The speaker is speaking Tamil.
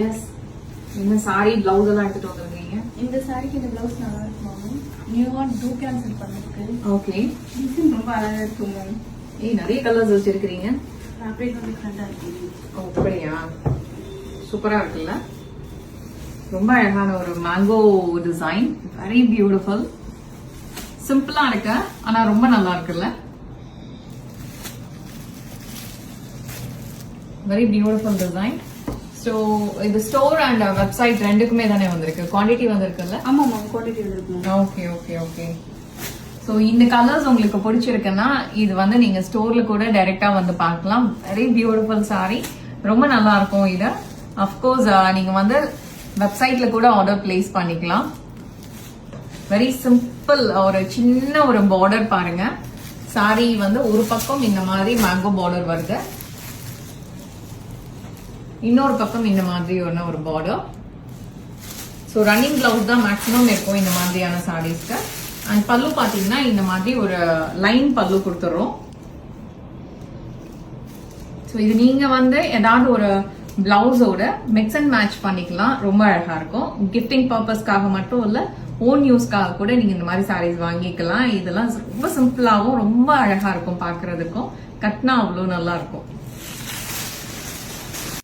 எஸ். இந்த சாரி பிளவுஸ் எல்லாம் எடுத்துட்டு வந்திருக்கீங்க. இந்த சாரிக்கு இந்த பிளவுஸ் நல்லா இருக்கும் மேம். நியூவா டூ கேன்சல் பண்ணிருக்கு. ஓகே. டிசைன் ரொம்ப அழகா இருக்கும் மேம். நிறைய கலர்ஸ் வச்சிருக்கீங்க. ஃபேப்ரிக் வந்து டிஃபரெண்டா இருக்கு. அப்படியா? சூப்பரா இருக்குல்ல. ரொம்ப அழகான ஒரு மேங்கோ டிசைன். Very beautiful. சிம்பிளா இருக்கு ஆனா ரொம்ப நல்லா இருக்குல்ல. Very beautiful design. ஸோ இது ஸ்டோர் அண்ட் வெப்சைட் ரெண்டுக்குமே தானே வந்திருக்கு. குவான்டிட்டி வந்திருக்குல்ல? ஆமா மேம், குவாலிட்டி வந்திருக்கு. Okay okay okay. ஸோ இந்த கலர்ஸ் உங்களுக்கு பிடிச்சிருக்குன்னா இது வந்து நீங்க ஸ்டோர்ல கூட டைரக்டா வந்து பார்க்கலாம். Very beautiful sorry. ரொம்ப நல்லா இருக்கும். இது அஃப்கோர்ஸ் நீங்க வந்து வெப்சைட்ல கூட ஆர்டர் பிளேஸ் பண்ணிக்கலாம். Very simple. ஒரு சின்ன ஒரு பார்டர் பாருங்க. சாரி வந்து ஒரு பக்கம் இந்த மாதிரி மேங்கோ பார்டர் வருது, இன்னொரு பக்கம் இந்த மாதிரி ஒரு பார்டர். ஸோ ரன்னிங் பிளவுஸ் தான் மேக்ஸிமம் இருக்கும் இந்த மாதிரியான சாரீஸ்க்கு. அண்ட் பல்லு பாத்தீங்கன்னா இந்த மாதிரி ஒரு லைன் பல்லு கொடுத்துறோம். ஸோ இது நீங்க வந்து ஏதாவது ஒரு பிளவுஸோட மிக்ஸ் அண்ட் மேட்ச் பண்ணிக்கலாம். ரொம்ப அழகா இருக்கும். கிஃப்டிங் பர்பஸ்க்காக மட்டும் இல்ல, ஓன் யூஸ்க்காக கூட நீங்க இந்த மாதிரி சாரீஸ் வாங்கிக்கலாம். இதெல்லாம் ரொம்ப சிம்பிளாவும் ரொம்ப அழகா இருக்கும். பாக்குறதுக்கும் கட்டினா அவ்வளவு நல்லா இருக்கும்.